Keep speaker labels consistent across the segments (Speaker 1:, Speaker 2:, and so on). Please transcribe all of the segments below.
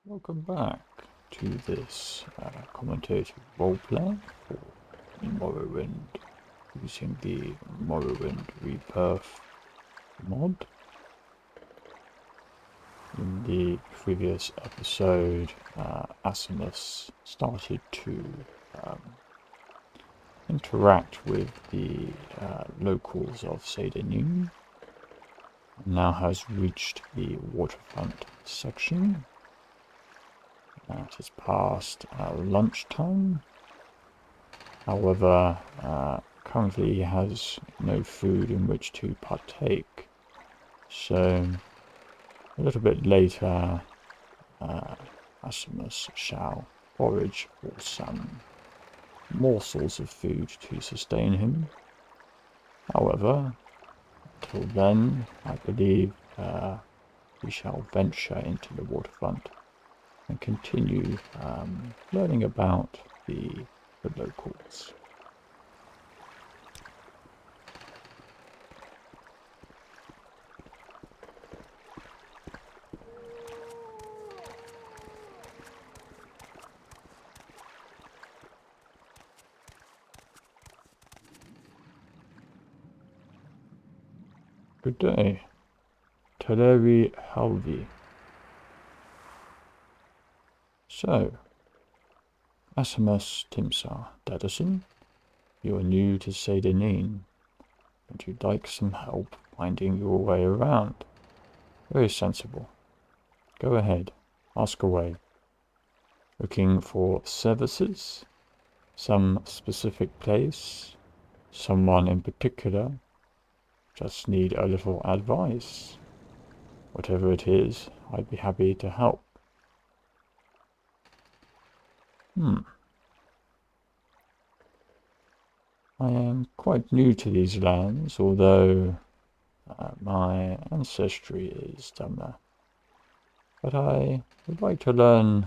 Speaker 1: Welcome back to this commentated roleplay for Morrowind using the Morrowind Rebirth mod. In the previous episode, Assemmus started to interact with the locals of Sadanin, and now has reached the Waterfront section. It is past lunchtime. However, currently he has no food in which to partake. So, a little bit later, Ashammus shall forage for some morsels of food to sustain him. However, until then, I believe we shall venture into the waterfront and continue learning about the locals. Good day. Teleri Halvi. So, Assemmus Timsar-Dadisun, you are new to Sadanin, and you'd like some help finding your way around. Very sensible. Go ahead, ask away. Looking for services? Some specific place? Someone in particular? Just need a little advice? Whatever it is, I'd be happy to help. I am quite new to these lands, although my ancestry is Dunmer. But I would like to learn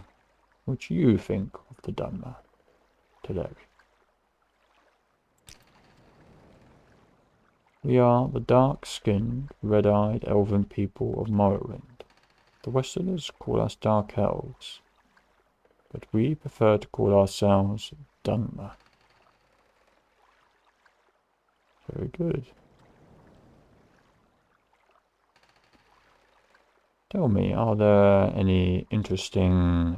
Speaker 1: what you think of the Dunmer today. We are the dark-skinned, red-eyed elven people of Morrowind. The Westerners call us Dark Elves, but we prefer to call ourselves Dunmer. Very good. Tell me, are there any interesting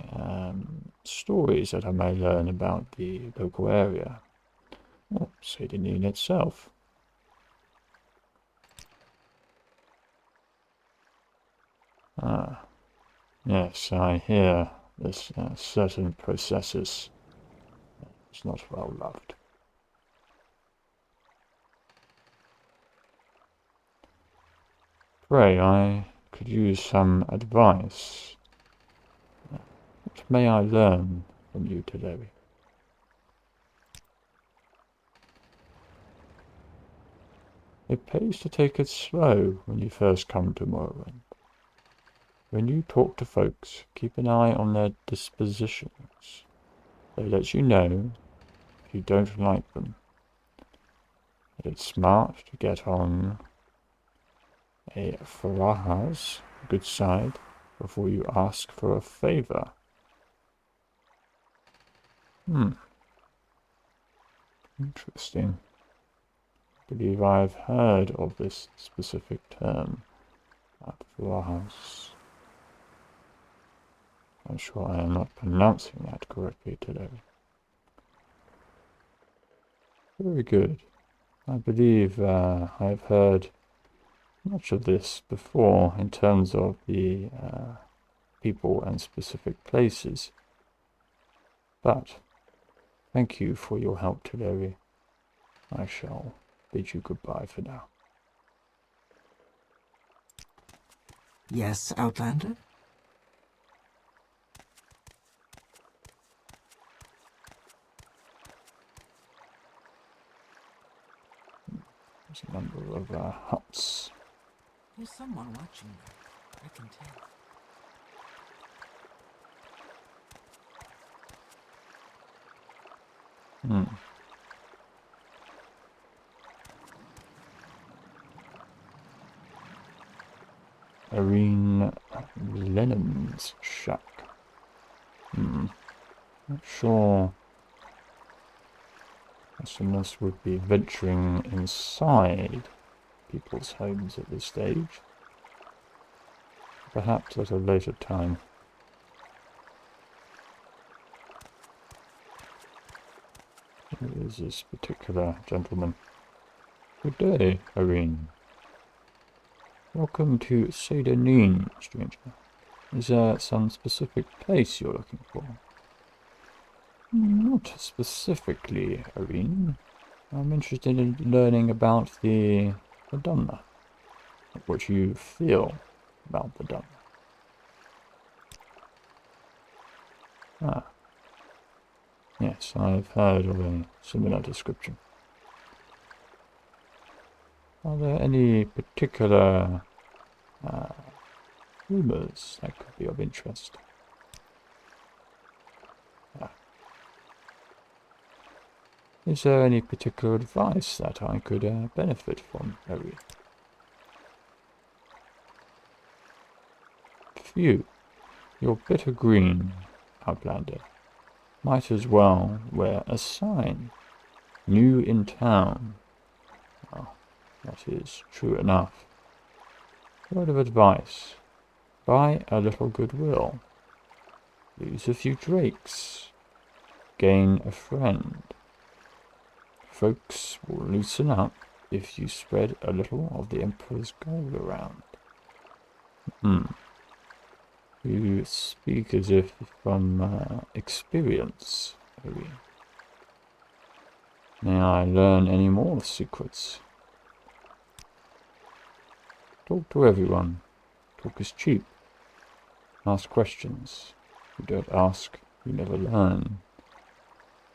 Speaker 1: stories that I may learn about the local area? Or Sadanin itself? Yes, I hear this certain processus is not well loved. Pray, I could use some advice. What may I learn from you today? It pays to take it slow when you first come to Morrowind. When you talk to folks, keep an eye on their dispositions. They let you know if you don't like them. It's smart to get on a Faraha's good side before you ask for a favor. Interesting. I believe I've heard of this specific term at Faraha's. I'm sure I am not pronouncing that correctly today. Very good. I believe I've heard much of this before in terms of the people and specific places. But thank you for your help today. I shall bid you goodbye for now.
Speaker 2: Yes, Outlander?
Speaker 1: There's a number of huts.
Speaker 2: There's someone watching me. I can tell.
Speaker 1: Irene Lennon's shack. Not sure Assemmus would be venturing inside people's homes at this stage. Perhaps at a later time. Who is this particular gentleman? Good day, Irene. Welcome to Sadanin, stranger. Is there some specific place you're looking for? Not specifically, Irene. I'm interested in learning about the Dunmer. What you feel about the Dunmer. Ah. Yes, I've heard of a similar description. Are there any particular rumors that could be of interest? Is there any particular advice that I could benefit from, Harry? Phew, you're bitter green, Outlander. Might as well wear a sign. New in town. Well, that is true enough. Word of advice. Buy a little goodwill. Lose a few drakes. Gain a friend. Folks will loosen up if you spread a little of the Emperor's gold around. You speak as if from experience, Irene. May I learn any more secrets? Talk to everyone. Talk is cheap. Ask questions. You don't ask, you never learn.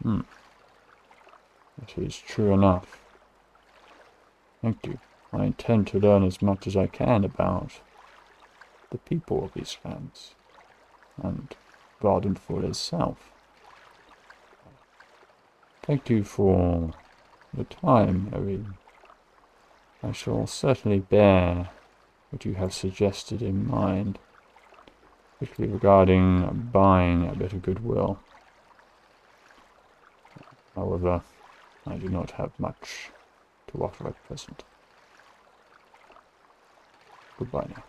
Speaker 1: That is true enough. Thank you. I intend to learn as much as I can about the people of these lands, and Gardenfall itself. Thank you for the time, Irene. I shall certainly bear what you have suggested in mind, particularly regarding buying a bit of goodwill. However, I do not have much to offer at present. Goodbye now.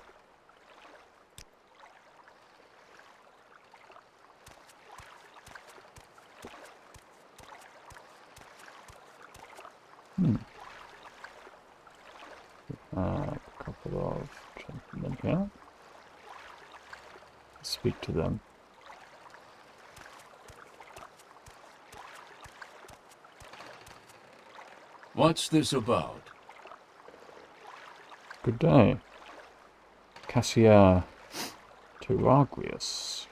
Speaker 1: A couple of gentlemen here. Speak to them.
Speaker 3: What's this about?
Speaker 1: Good day. Cassia Teragrius.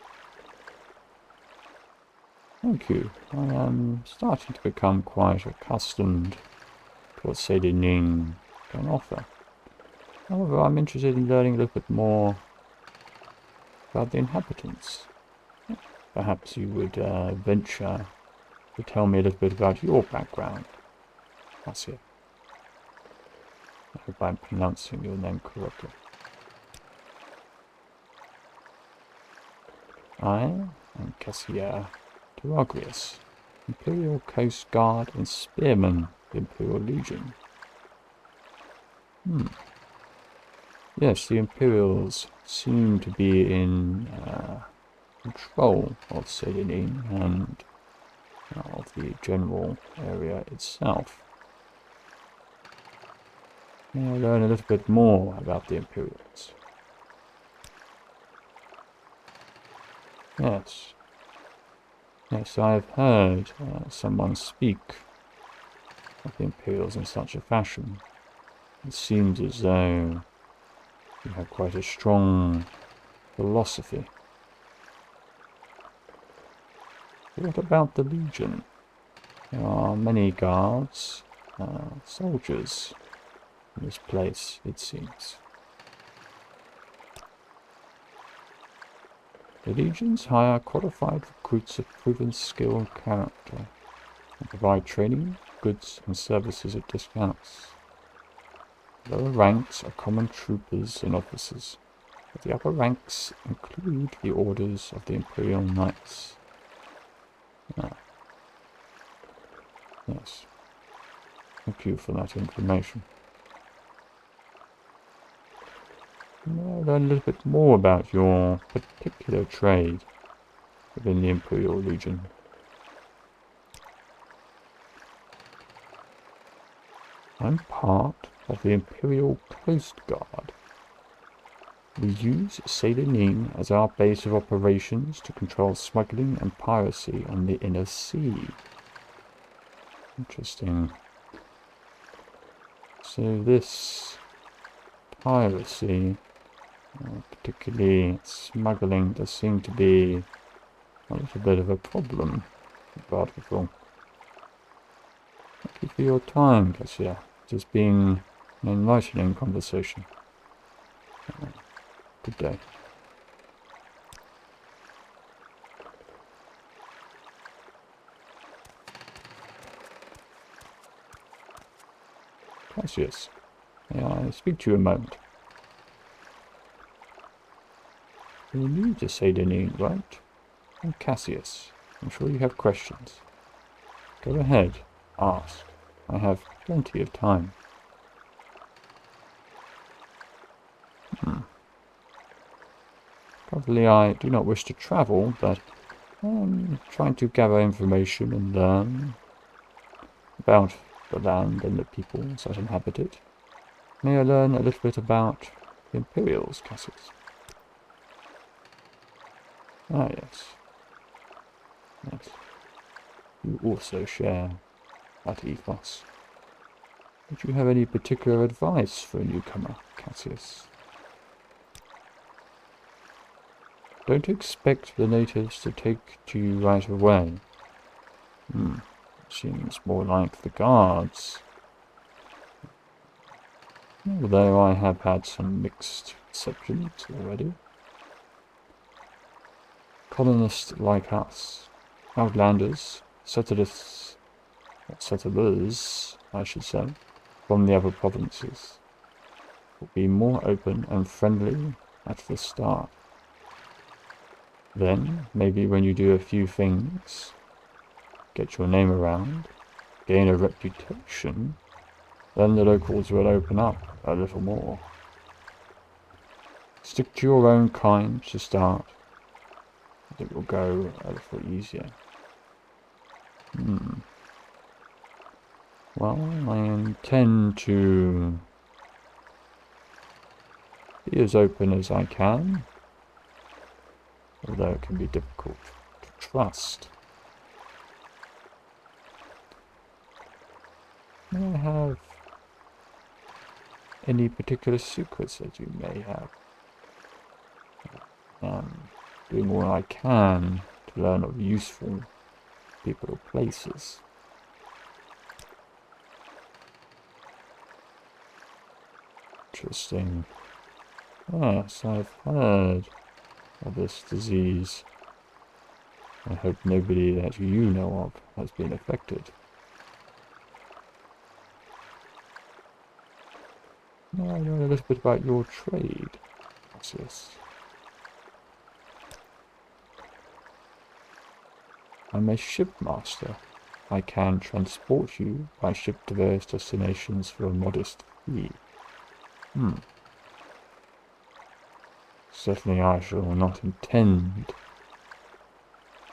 Speaker 1: Thank you. I am starting to become quite accustomed to what Sadanin can offer. However, I'm interested in learning a little bit more about the inhabitants. Perhaps you would venture to tell me a little bit about your background, Cassia. I hope I'm pronouncing your name correctly. I am Cassia Teragrius, Imperial Coast Guard and Spearman of the Imperial Legion. Yes, the Imperials seem to be in control of Sadanin and of the general area itself. May I learn a little bit more about the Imperials? Yes. Yes, I have heard someone speak of the Imperials in such a fashion. It seems as though you have quite a strong philosophy. What about the Legion? There are many guards, soldiers in this place, it seems. The Legions hire qualified recruits of proven skill and character, and provide training, goods and services at discounts. Lower ranks are common troopers and officers. The upper ranks include the orders of the Imperial Knights. Ah. Yes. Thank you for that information. Now learn a little bit more about your particular trade within the Imperial Legion. I'm part of the Imperial Coast Guard. We use Sadanin as our base of operations to control smuggling and piracy on the inner sea. Interesting. So this piracy, particularly smuggling, does seem to be a little bit of a problem. Wonderful. Thank you for your time, Cassia. It has been an enlightening conversation. Good day. Cassius, may I speak to you a moment? You're new to Sadanin, right? I'm Cassius. I'm sure you have questions. Go ahead, ask. I have plenty of time. Probably I do not wish to travel, but I'm trying to gather information and learn about the land and the peoples that inhabit it. May I learn a little bit about the Imperials, Cassius? Ah, yes. Yes. You also share that ethos. Would you have any particular advice for a newcomer, Cassius? Don't expect the natives to take to you right away. Seems more like the guards. Although I have had some mixed receptions already. Colonists like us, outlanders, settlers, I should say, from the other provinces, will be more open and friendly at the start. Then, maybe when you do a few things, get your name around, gain a reputation, then the locals will open up a little more. Stick to your own kind to start. It will go a little easier. Well, I intend to be as open as I can, although it can be difficult to trust. May I have any particular secrets that you may have? Doing all I can to learn of useful people or places. Interesting. Yes, I've heard of this disease. I hope nobody that you know of has been affected. Now I know a little bit about your trade, Cassius. I'm a shipmaster. I can transport you by ship to various destinations for a modest fee. Certainly I shall not intend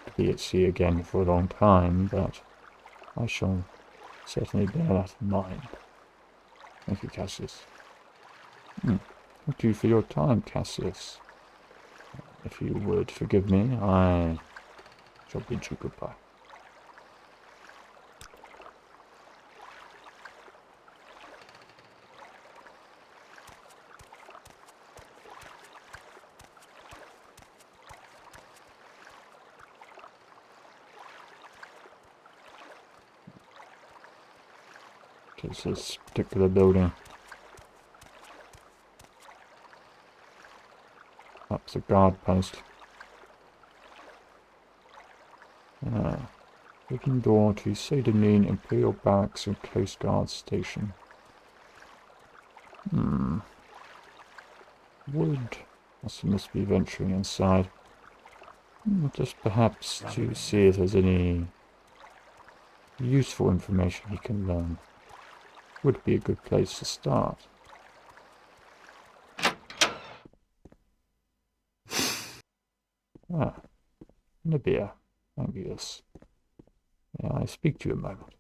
Speaker 1: to be at sea again for a long time, but I shall certainly bear that in mind. Thank you, Cassius. Thank you for your time, Cassius. If you would forgive me, I shall bid you goodbye. It's this particular building. That's a guard post. Open door to Sadanin Imperial Barracks and Coast Guard Station. Would Assemmus be venturing inside. Just perhaps to see if there's any useful information he can learn. Would be a good place to start. Ah, Nibia, Angius. May I speak to you a moment?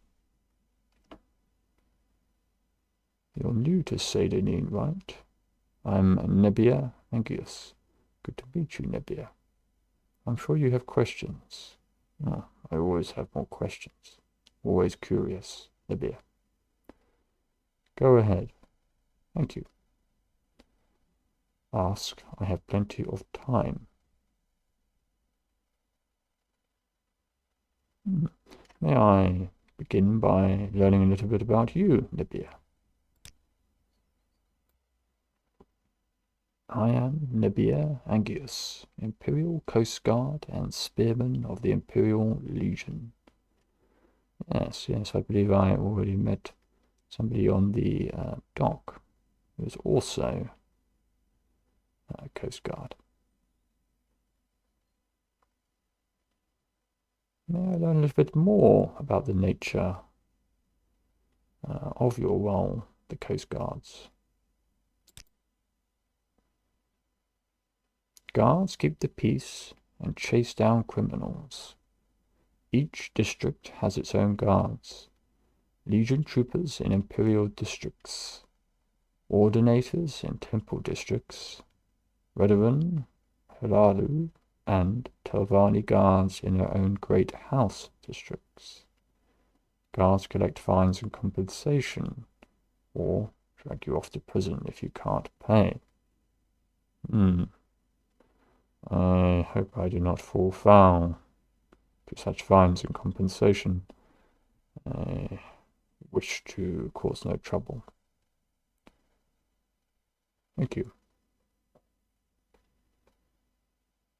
Speaker 1: You're new to Sadanin, right? I'm Nebia Angius. Good to meet you, Nebia. I'm sure you have questions. Oh, I always have more questions. Always curious, Nebia. Go ahead. Thank you. Ask. I have plenty of time. May I begin by learning a little bit about you, Nebia? I am Nebia Angius, Imperial Coast Guard and Spearman of the Imperial Legion. Yes, I believe I already met somebody on the dock who is also Coast Guard. May I learn a little bit more about the nature of your role, the Coast Guards? Guards keep the peace and chase down criminals. Each district has its own guards. Legion troopers in Imperial districts. Ordinators in Temple districts. Redovan, Helalu, and Telvanni guards in their own Great House districts. Guards collect fines and compensation, or drag you off to prison if you can't pay. I hope I do not fall foul to such fines and compensation. I wish to cause no trouble. Thank you.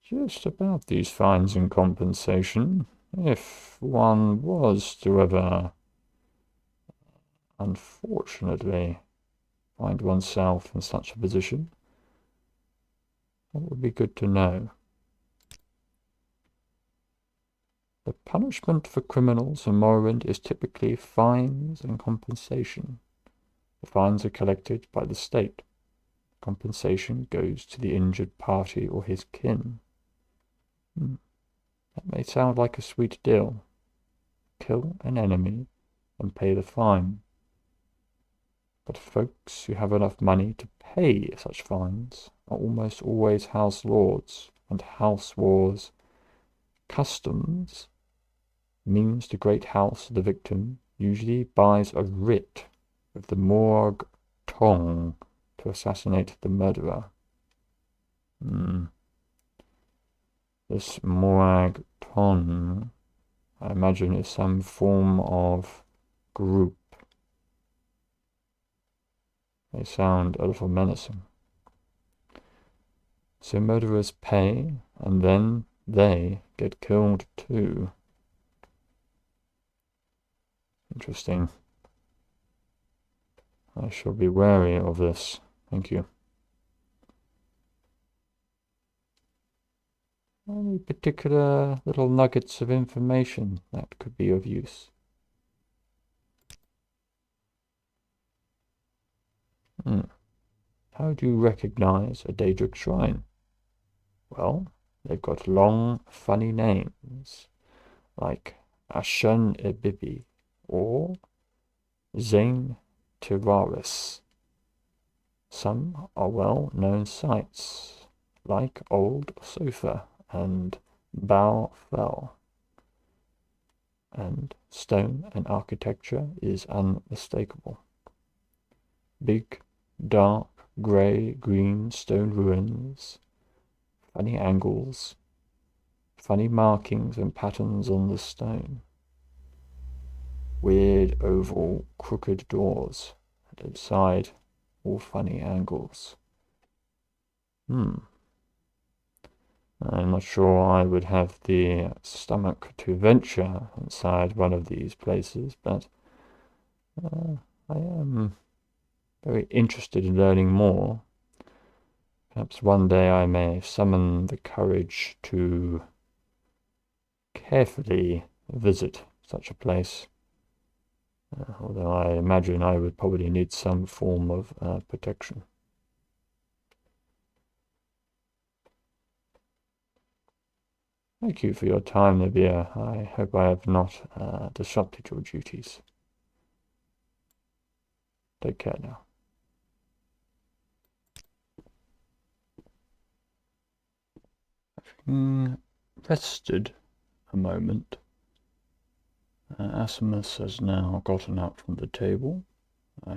Speaker 1: Just about these fines and compensation, if one was to ever, unfortunately, find oneself in such a position, that would be good to know. The punishment for criminals in Morrowind is typically fines and compensation. The fines are collected by the state. Compensation goes to the injured party or his kin. That may sound like a sweet deal. Kill an enemy and pay the fine. But folks who have enough money to pay such fines are almost always house lords, and house wars. Customs means the great house of the victim usually buys a writ with the Morg Tong to assassinate the murderer. This Morag Tong, I imagine, is some form of group. They sound a little menacing. So murderers pay, and then they get killed too. Interesting. I shall be wary of this. Thank you. Any particular little nuggets of information that could be of use? How do you recognize a Daedric shrine? Well, they've got long, funny names, like Ashen Ebibi or Zain Tiraris. Some are well-known sites, like Old Sofa and Bow Fell. And stone and architecture is unmistakable. Big, dark, grey-green stone ruins, funny angles, funny markings and patterns on the stone, weird oval crooked doors, and inside all funny angles. I'm not sure I would have the stomach to venture inside one of these places, but I am very interested in learning more. Perhaps one day I may summon the courage to carefully visit such a place. Although I imagine I would probably need some form of protection. Thank you for your time, Nabia. I hope I have not disrupted your duties. Take care now. Having rested a moment, Assemmus has now gotten up from the table.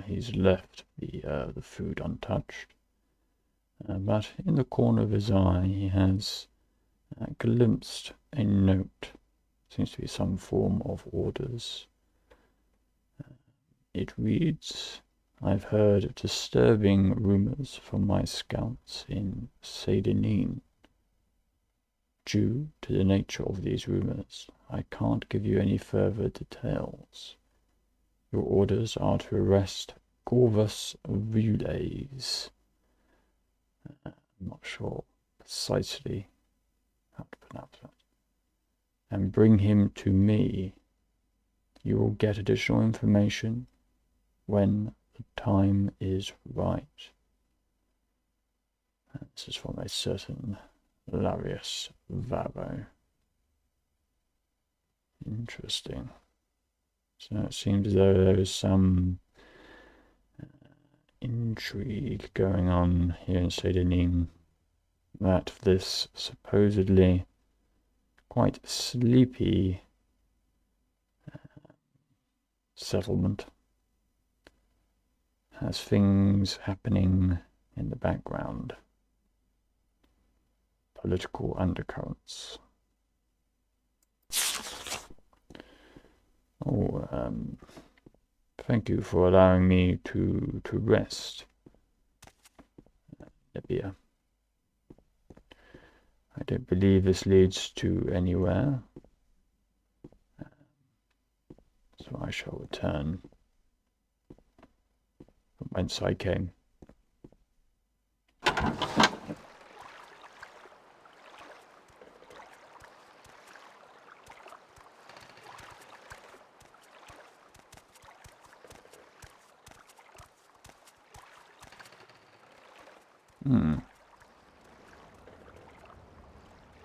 Speaker 1: He's left the food untouched, but in the corner of his eye he has glimpsed a note. Seems to be some form of orders. It reads, "I've heard disturbing rumors from my scouts in Sadanin. Due to the nature of these rumors, I can't give you any further details. Your orders are to arrest Corvus Vules." I'm not sure precisely how to pronounce that. "And bring him to me. You will get additional information when the time is right." And this is from a certain Larius Varo. Interesting. So it seems as though there is some intrigue going on here in Sadanin, that this supposedly quite sleepy settlement has things happening in the background. Political undercurrents. Thank you for allowing me to rest, Libya. I don't believe this leads to anywhere, so I shall return from whence I came.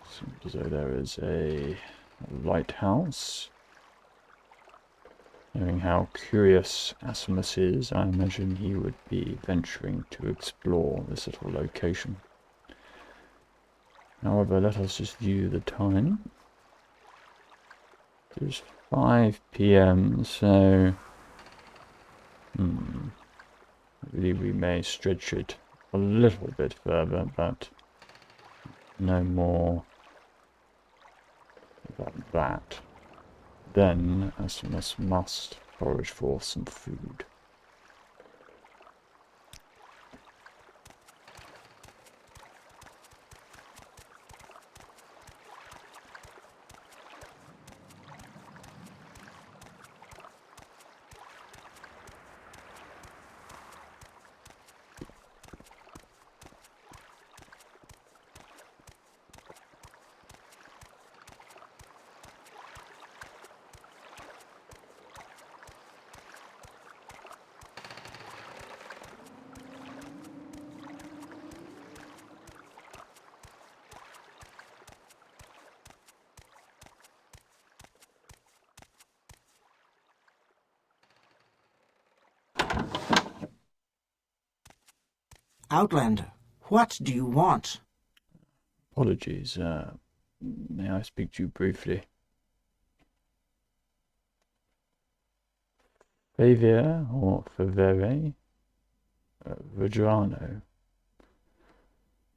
Speaker 1: Seems as though there is a lighthouse. Knowing how curious Assemmus is, I imagine he would be venturing to explore this little location. However, let us just view the time. It is 5 PM, so I believe we may stretch it a little bit further, but no more than that. Then Assemmus must forage for some food.
Speaker 2: Outlander, what do you want?
Speaker 1: Apologies, may I speak to you briefly? Favia or Favere? Vadrano.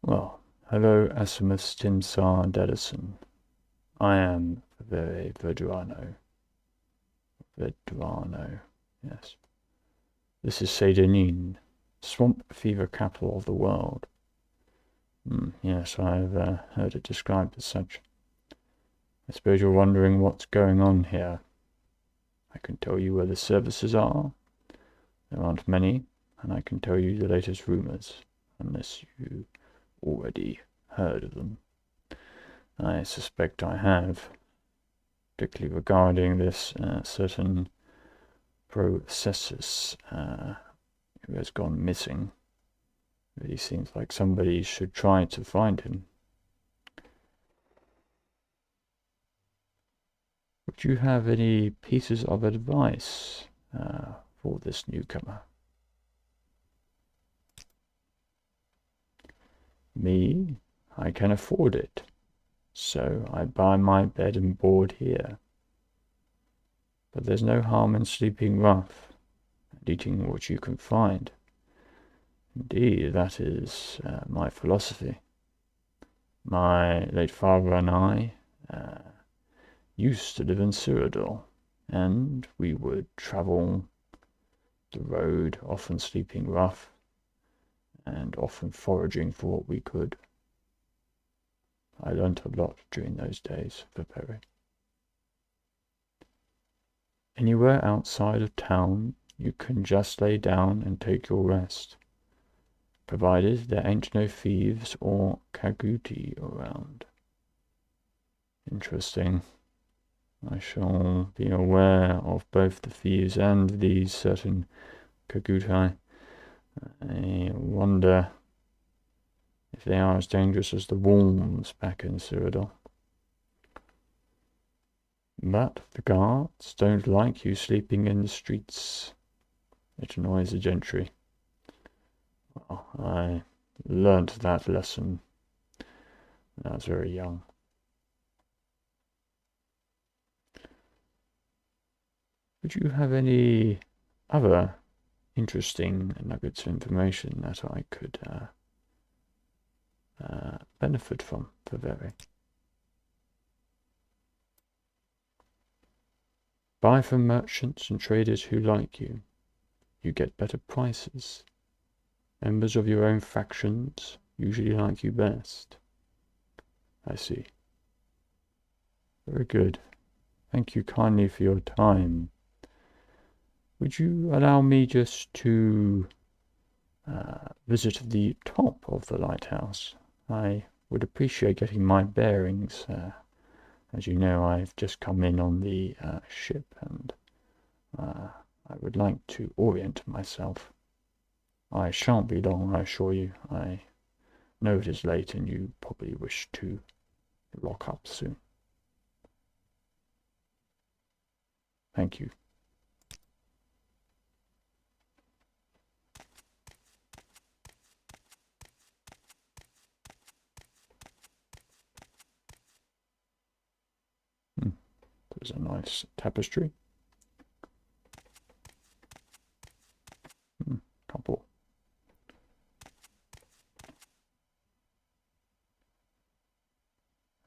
Speaker 1: Well, hello Assemmus Timsar-Dadisun. I am Favere Vadrano. Vadrano, yes. This is Sadanin, swamp fever capital of the world. Yes, I've heard it described as such. I suppose you're wondering what's going on here. I can tell you where the services are. There aren't many, and I can tell you the latest rumors, unless you already heard of them. I suspect I have, particularly regarding this certain processus who has gone missing. It really seems like somebody should try to find him. Would you have any pieces of advice for this newcomer? Me? I can afford it, so I buy my bed and board here. But there's no harm in sleeping rough and eating what you can find. Indeed, that is my philosophy. My late father and I used to live in Cyrodiil, and we would travel the road, often sleeping rough, and often foraging for what we could. I learnt a lot during those days for Perry. Anywhere outside of town, you can just lay down and take your rest, provided there ain't no thieves or kaguti around. Interesting. I shall be aware of both the thieves and these certain kagutai. I wonder if they are as dangerous as the wolves back in Cyrodiil. But the guards don't like you sleeping in the streets. It annoys the gentry. Well, I learnt that lesson when I was very young. Would you have any other interesting nuggets of information that I could benefit from for Very? Buy from merchants and traders who like you. You get better prices. Members of your own factions usually like you best. I see. Very good. Thank you kindly for your time. Would you allow me just to visit the top of the lighthouse? I would appreciate getting my bearings. As you know, I've just come in on the ship, and I would like to orient myself. I shan't be long, I assure you. I know it is late, and you probably wish to lock up soon. Thank you. There's a nice tapestry. Couple.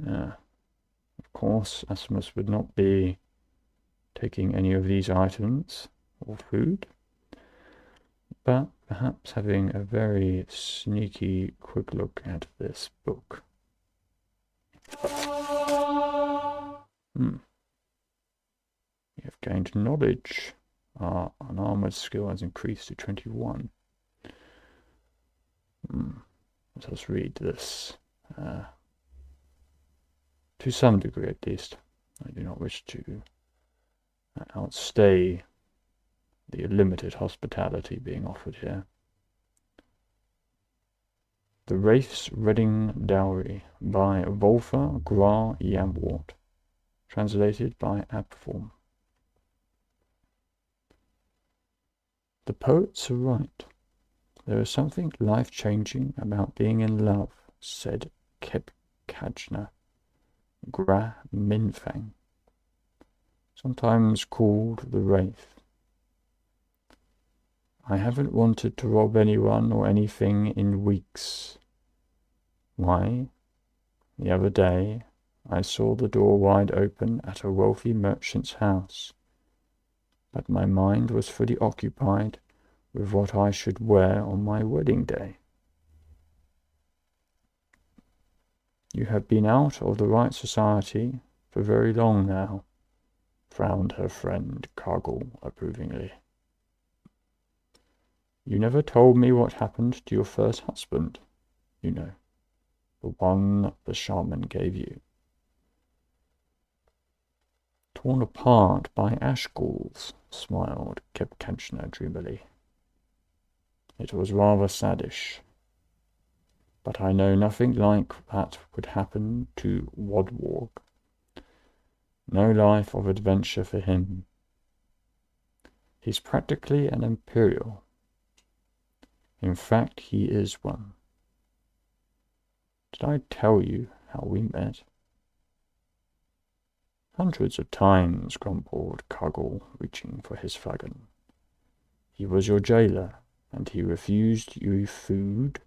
Speaker 1: Of course, Assemmus would not be taking any of these items or food, but perhaps having a very sneaky quick look at this book. You have gained knowledge. Our unarmored skill has increased to 21. Let us read this. To some degree, at least. I do not wish to outstay the limited hospitality being offered here. The Wraith's Redding Dowry by Wolfer Gra Yamwart. Translated by Abform. The poets are right. There is something life-changing about being in love, said Kep Kajna Gra Minfang, sometimes called the Wraith. I haven't wanted to rob anyone or anything in weeks. Why? The other day, I saw the door wide open at a wealthy merchant's house, but my mind was fully occupied with what I should wear on my wedding day. You have been out of the right society for very long now, frowned her friend Cargill approvingly. You never told me what happened to your first husband, you know. The one the shaman gave you. Torn apart by ash ghouls, smiled Kebkachna dreamily. It was rather saddish. But I know nothing like that would happen to Wodwarg. No life of adventure for him. He's practically an Imperial. In fact, he is one. Did I tell you how we met? Hundreds of times, grumbled Cuggle, reaching for his flagon. He was your jailer, and he refused you food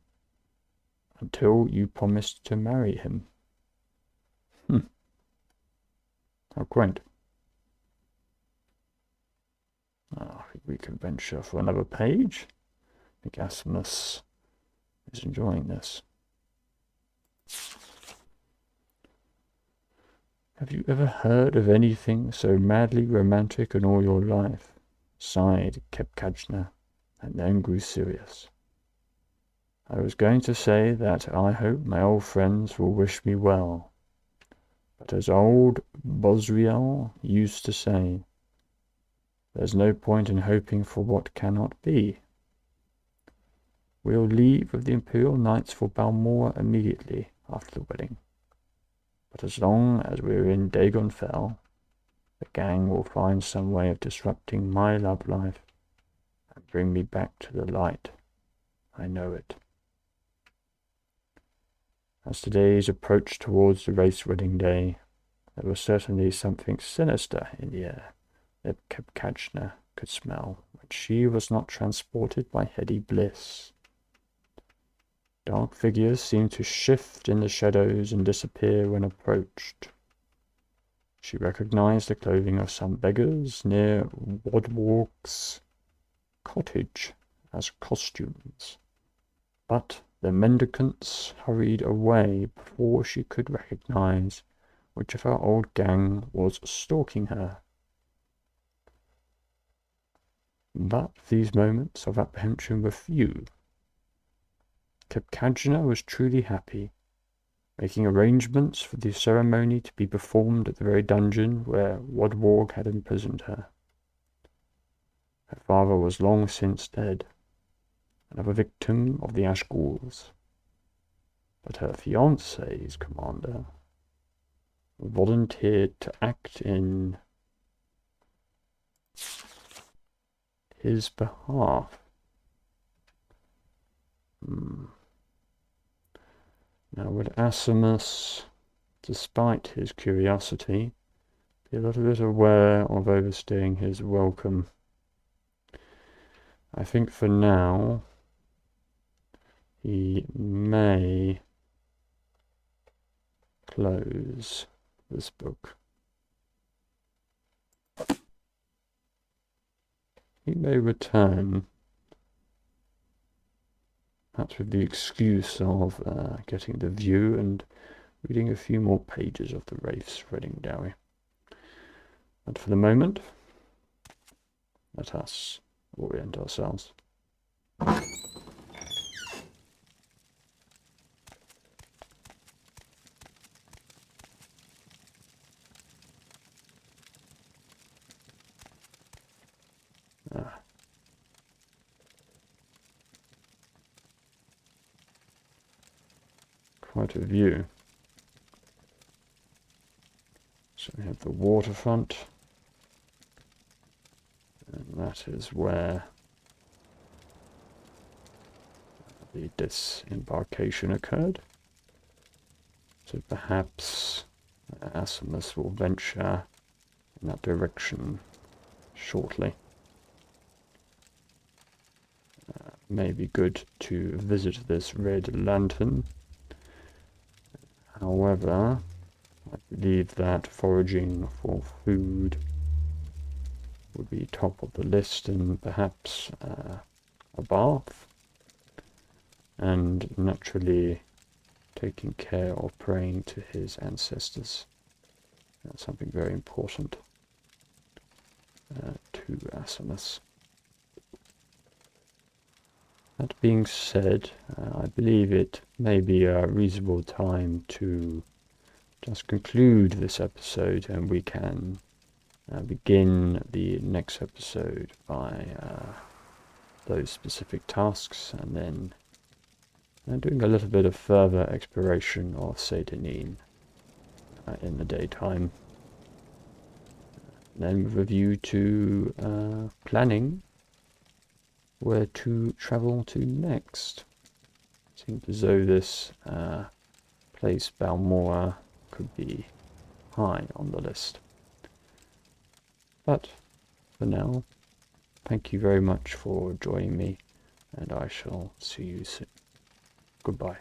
Speaker 1: until you promised to marry him. How quaint. I think we can venture for another page. I think Assemmus is enjoying this. Have you ever heard of anything so madly romantic in all your life? Sighed Kebkachna, and then grew serious. I was going to say that I hope my old friends will wish me well. But as old Bosriel used to say, there's no point in hoping for what cannot be. We'll leave with the Imperial Knights for Balmora immediately after the wedding. But as long as we're in Dagon Fell, the gang will find some way of disrupting my love life and bring me back to the light. I know it. As the days approached towards the race wedding day, there was certainly something sinister in the air that Kebkachna could smell when she was not transported by heady bliss. Dark figures seemed to shift in the shadows and disappear when approached. She recognized the clothing of some beggars near Wodwarg's cottage as costumes, but the mendicants hurried away before she could recognize which of her old gang was stalking her. But these moments of apprehension were few. Kebkachna was truly happy, making arrangements for the ceremony to be performed at the very dungeon where Wodwarg had imprisoned her. Her father was long since dead, another victim of the Ash Ghouls, but her fiancé's commander volunteered to act in his behalf. Now, would Assemmus, despite his curiosity, be a little bit aware of overstaying his welcome? I think for now, he may close this book. He may return, perhaps with the excuse of getting the view and reading a few more pages of the Wraith's Wedding Dowry. But for the moment, let us orient ourselves. Quite a view. So we have the waterfront, and that is where the disembarkation occurred. So perhaps Assemmus will venture in that direction shortly. May be good to visit this red lantern. However, I believe that foraging for food would be top of the list, and perhaps a bath, and naturally taking care of praying to his ancestors. That's something very important to Assemmus. That being said, I believe it maybe a reasonable time to just conclude this episode, and we can begin the next episode by those specific tasks, and then doing a little bit of further exploration of Seydanin in the daytime. Then with a view to planning where to travel to next. Seems as though this place, Balmora, could be high on the list. But for now, thank you very much for joining me, and I shall see you soon. Goodbye.